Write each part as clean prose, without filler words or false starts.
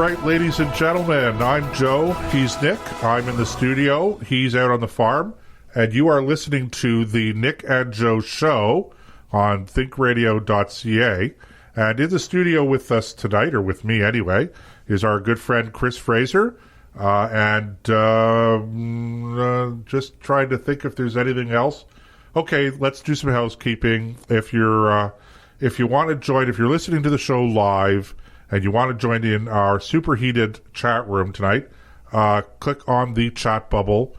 right, ladies and gentlemen, I'm Joe. He's Nick. I'm in the studio. He's out on the farm. And you are listening to the Nick and Joe Show on ThinkRadio.ca. And in the studio with us tonight, or with me anyway, is our good friend Chris Fraser. Just trying to think if there's anything else. Okay, let's do some housekeeping. If you want to join, if you're listening to the show live and you want to join in our superheated chat room tonight, click on the chat bubble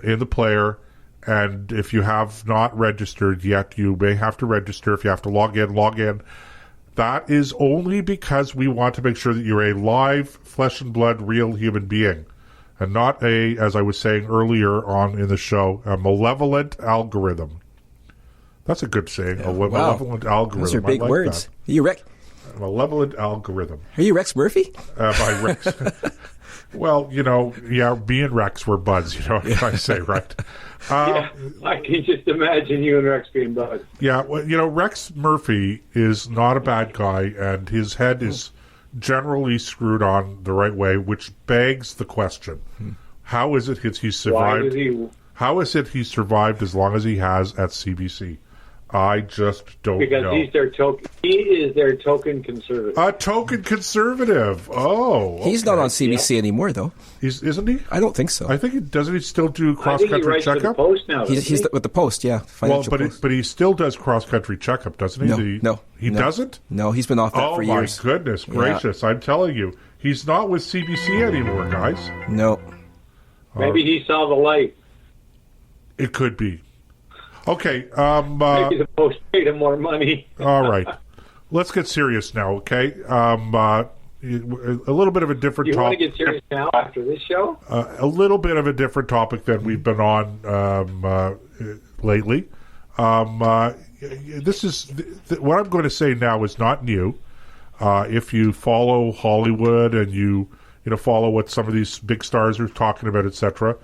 in the player. And if you have not registered yet, you may have to register. If you have to log in. That is only because we want to make sure that you're a live, flesh and blood, real human being. And not a, as I was saying earlier on in the show, a malevolent algorithm. That's a good saying, a malevolent algorithm. Those are big words. That. Are you Rex? A malevolent algorithm. Are you Rex Murphy? By Rex. Well, me and Rex were buds, you know what I say, right? I can just imagine you and Rex being buds. Yeah, well, Rex Murphy is not a bad guy, and his head is generally screwed on the right way, which begs the question: how is it he survived? How is it he survived as long as he has at CBC? I just don't know. Because he is their token conservative. A token conservative. Oh, okay. He's not on CBC anymore, though. Isn't he? I don't think so. I think doesn't he still do cross country checkup? I think he writes for the Post now. He's with the Post, yeah. But he still does cross country checkup, doesn't he? No, he doesn't. No, he's been off that for years. Oh my goodness gracious! Yeah. I'm telling you, he's not with CBC anymore, guys. No. Maybe he saw the light. It could be. Okay. Maybe the Post paid him more money. All right. Let's get serious now, okay? A little bit of a different topic. You want to get serious now after this show? A little bit of a different topic than we've been on lately. This is what I'm going to say now is not new. If you follow Hollywood and you follow what some of these big stars are talking about, etc.,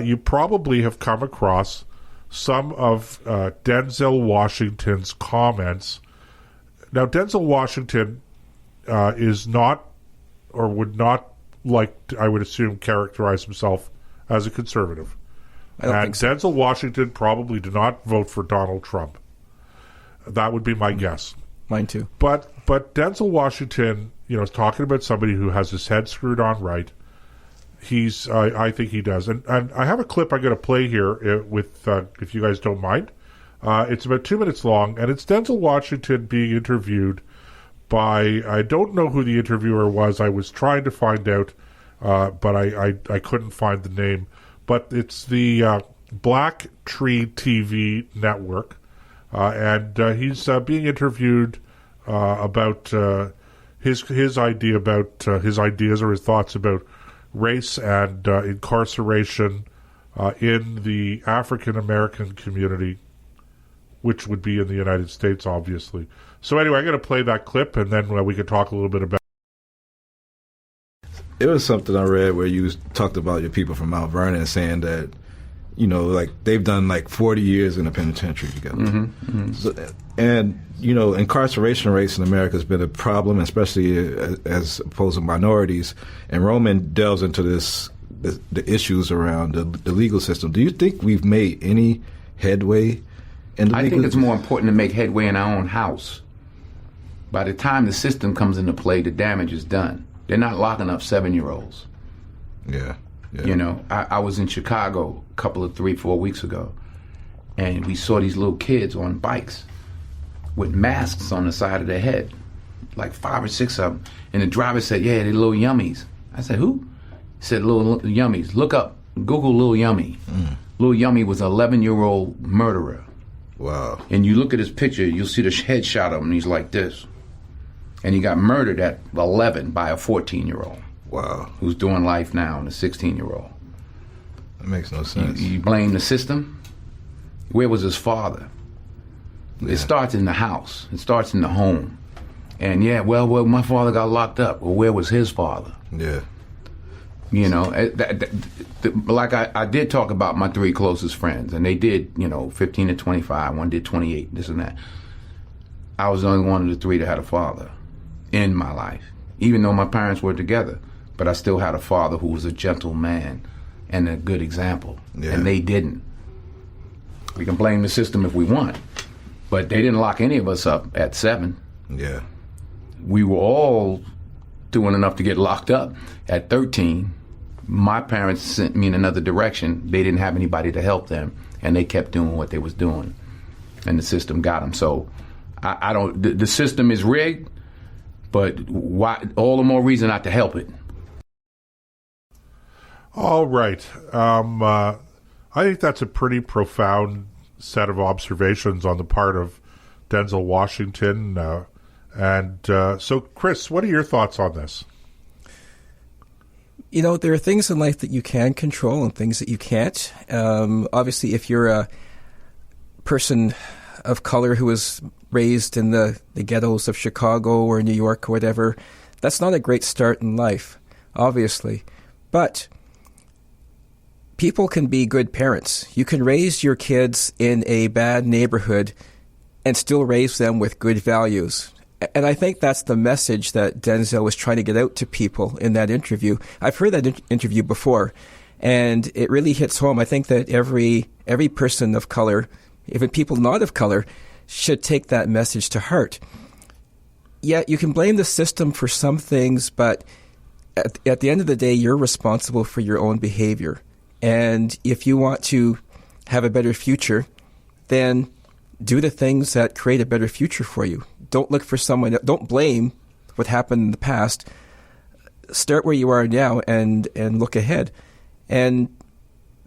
you probably have come across some of Denzel Washington's comments. Now, Denzel Washington is not, or would not like, I would assume, characterize himself as a conservative. I don't think so. Denzel Washington probably did not vote for Donald Trump. That would be my guess. Mine too. But Denzel Washington, is talking about somebody who has his head screwed on right. I think he does. And I have a clip I'm going to play here with, if you guys don't mind. It's about 2 minutes long, and it's Denzel Washington being interviewed by, I don't know who the interviewer was. I was trying to find out, but I couldn't find the name. But it's the Black Tree TV network, and he's being interviewed about his ideas or his thoughts about race and incarceration in the African American community, which would be in the United States, obviously. So anyway, I'm going to play that clip, and then we can talk a little bit about it. Was something I read where you talked about your people from Mount Vernon saying that, they've done 40 years in the penitentiary together. Mm-hmm, mm-hmm. So, and, incarceration rates in America has been a problem, especially as opposed to minorities. And Roman delves into the issues around the legal system. Do you think we've made any headway in the I think it's more important to make headway in our own house. By the time the system comes into play, the damage is done. They're not locking up 7-year-olds. Yeah. I was in Chicago a couple of 3-4 weeks ago, and we saw these little kids on bikes with masks on the side of their head, 5 or 6 of them. And the driver said, "Yeah, they're little yummies." I said, "Who?" He said, "Little yummies. Look up, Google Little Yummy." Little Yummy was an 11-year-old murderer. Wow. And you look at his picture, you'll see the headshot of him, and he's like this. And he got murdered at 11 by a 14-year-old. Wow. Who's doing life now, and a 16-year-old. That makes no sense. You blame the system? Where was his father? Yeah. It starts in the house. It starts in the home. And well, my father got locked up. Well, where was his father? Yeah. Like I did talk about my 3 closest friends, and they did, 15 to 25. One did 28, this and that. I was the only one of the 3 that had a father in my life. even though my parents were together. But I still had a father who was a gentle man and a good example, and they didn't. We can blame the system if we want, but they didn't lock any of us up at 7. Yeah. We were all doing enough to get locked up at 13. My parents sent me in another direction. They didn't have anybody to help them, and they kept doing what they was doing, and the system got them. So I don't. The system is rigged, but why? All the more reason not to help it. All right. I think that's a pretty profound set of observations on the part of Denzel Washington. So, Chris, what are your thoughts on this? You know, there are things in life that you can control and things that you can't. Obviously, if you're a person of color who was raised in the ghettos of Chicago or New York or whatever, that's not a great start in life, obviously. But people can be good parents. You can raise your kids in a bad neighborhood and still raise them with good values. And I think that's the message that Denzel was trying to get out to people in that interview. I've heard that interview before, and it really hits home. I think that every person of color, even people not of color, should take that message to heart. Yeah, you can blame the system for some things, but at the end of the day, you're responsible for your own behavior. And if you want to have a better future, then do the things that create a better future for you. Don't look for someone. Don't blame what happened in the past. Start where you are now and look ahead. And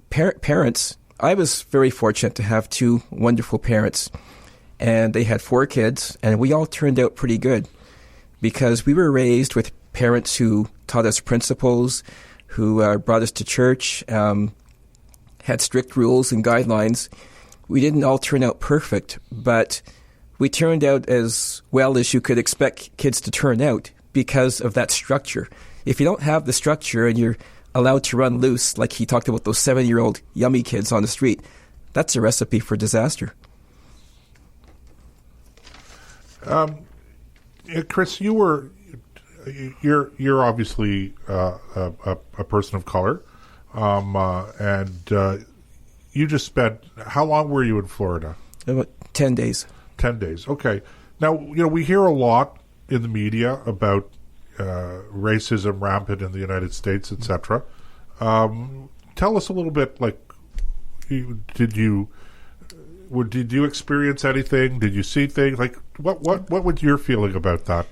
parents, I was very fortunate to have 2 wonderful parents. And they had 4 kids, and we all turned out pretty good because we were raised with parents who taught us principles, who brought us to church, had strict rules and guidelines. We didn't all turn out perfect, but we turned out as well as you could expect kids to turn out because of that structure. If you don't have the structure and you're allowed to run loose, like he talked about those 7-year-old yummy kids on the street, that's a recipe for disaster. Chris, you're obviously a person of color, and you just spent. How long were you in Florida? About 10 days. 10 days. Okay. Now we hear a lot in the media about racism rampant in the United States, etc. Tell us a little bit. Like, did you experience anything? Did you see things? Like, what was your feeling about that?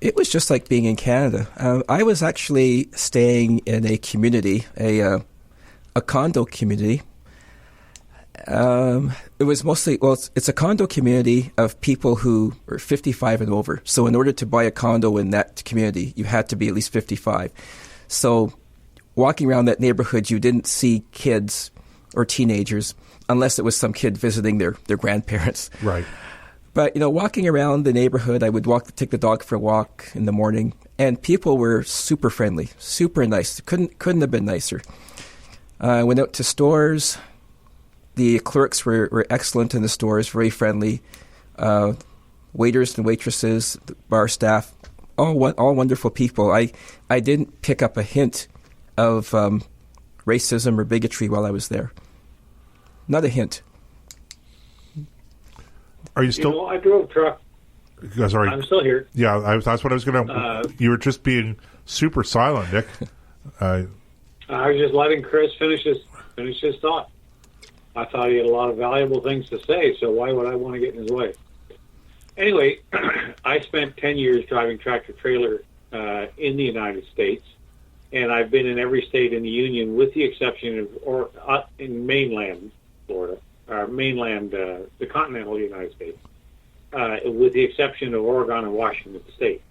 It was just like being in Canada. I was actually staying in a community, a condo community. It was mostly, it's a condo community of people who are 55 and over. So in order to buy a condo in that community, you had to be at least 55. So walking around that neighborhood, you didn't see kids or teenagers unless it was some kid visiting their grandparents. Right. But, walking around the neighborhood, I would take the dog for a walk in the morning, and people were super friendly, super nice. Couldn't have been nicer. I went out to stores. The clerks were excellent in the stores, very friendly. Waiters and waitresses, the bar staff, all wonderful people. I didn't pick up a hint of racism or bigotry while I was there. Not a hint. Are you still? I drove truck. Sorry. I'm still here. Yeah, that's what I was going to. You were just being super silent, Nick. I was just letting Chris finish his thought. I thought he had a lot of valuable things to say, so why would I want to get in his way? Anyway, I spent 10 years driving tractor-trailer in the United States, and I've been in every state in the Union with the exception of in mainland Florida, or mainland, the continental United States, with the exception of Oregon and Washington State.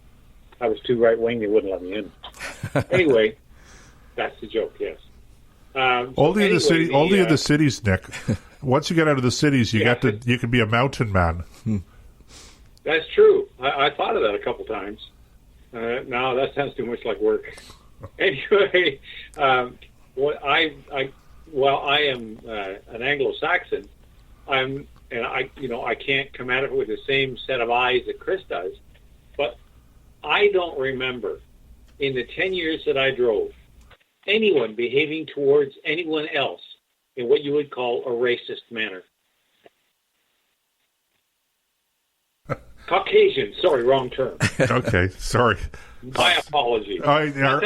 I was too right-wing, they wouldn't let me in. Anyway, that's the joke, yes. Only in the cities, Nick. Once you get out of the cities, you can be a mountain man. That's true. I thought of that a couple times. No, that sounds too much like work. Anyway, I am an Anglo-Saxon. I can't come at it with the same set of eyes that Chris does. But I don't remember in the 10 years that I drove anyone behaving towards anyone else in what you would call a racist manner. Caucasian, sorry, wrong term. Okay, sorry. My apology. Our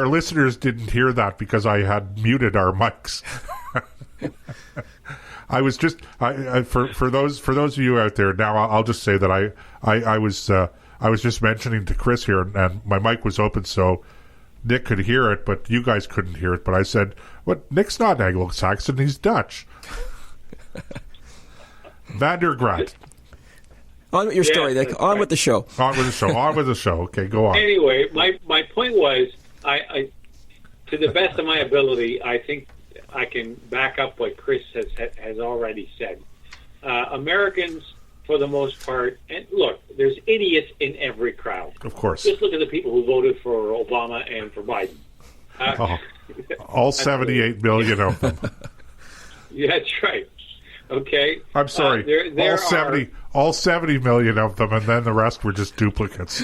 listeners didn't hear that because I had muted our mics. I was just for those of you out there. Now I'll just say that I was just mentioning to Chris here, and my mic was open so Nick could hear it, but you guys couldn't hear it. But I said, "What? Nick's not Anglo-Saxon; he's Dutch." Van der Graat. On with your story, Nick. On with the show. On with the show. On with the show. Okay, go on. Anyway, my point was, I to the best of my ability, I think I can back up what Chris has already said. Americans, for the most part, and look, there's idiots in every crowd. Of course. Just look at the people who voted for Obama and for Biden. All 78 million of them. Yeah, that's right. Okay. I'm sorry. All 70 million of them, and then the rest were just duplicates.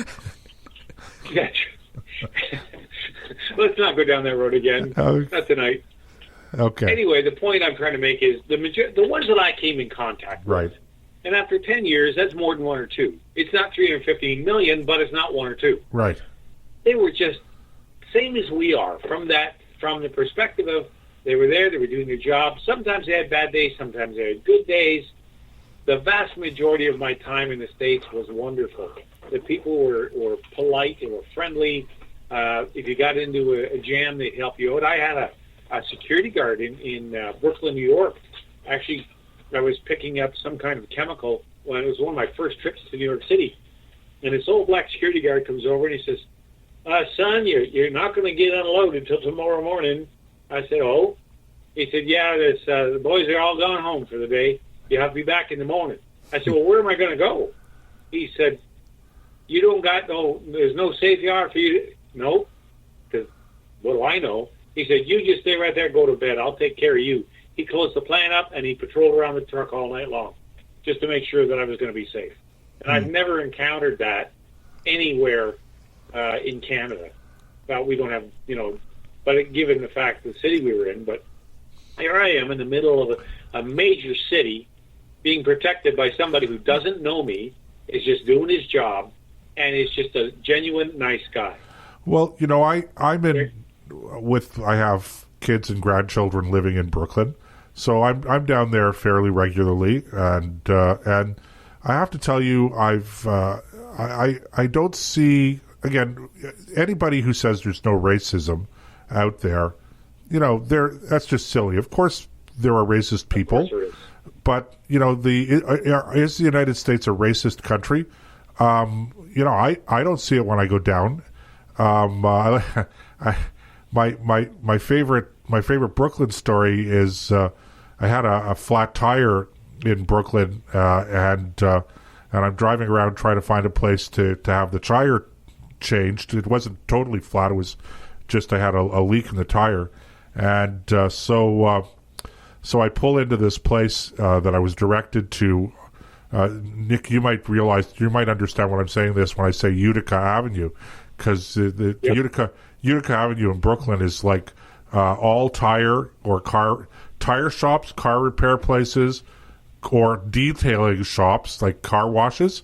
Let's not go down that road again. Not tonight. Okay. Anyway, the point I'm trying to make is the ones that I came in contact with. Right. And after 10 years, that's more than one or two. It's not 315 million, but it's not one or two. Right. They were just same as we are from the perspective of they were there, they were doing their job. Sometimes they had bad days, sometimes they had good days. The vast majority of my time in the States was wonderful. The people were polite, they were friendly. If you got into a jam, they'd help you out. I had a security guard in Brooklyn, New York. Actually, I was picking up some kind of chemical when it was one of my first trips to New York City. And this old black security guard comes over and he says, son, you're not going to get unloaded until tomorrow morning. I said, oh? He said, yeah, the boys are all gone home for the day. You have to be back in the morning. I said, well, where am I going to go? He said, you don't got there's no safe yard for you. No, because what do I know? He said, you just stay right there, go to bed. I'll take care of you. He closed the plant up, and he patrolled around the truck all night long just to make sure that I was going to be safe. And I've never encountered that anywhere in Canada. Well, we don't have, but given the fact the city we were in, but here I am in the middle of a major city being protected by somebody who doesn't know me, is just doing his job, and is just a genuine nice guy. Well, I have kids and grandchildren living in Brooklyn, so I'm down there fairly regularly, and I have to tell you, I don't see, again, anybody who says there's no racism out there, that's just silly. Of course, there are racist people, but is the United States a racist country? I don't see it when I go down. My favorite Brooklyn story is I had a flat tire in Brooklyn, and I'm driving around trying to find a place to have the tire changed. It wasn't totally flat; it was just I had a leak in the tire, and so I pull into this place that I was directed to. Nick, you might understand what I'm saying this when I say Utica Avenue, because the Utica Avenue in Brooklyn is like all tire shops, car repair places, or detailing shops like car washes,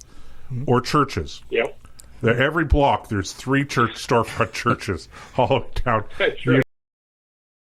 or churches. Yep. Every block there's 3 storefront churches all down. That's right.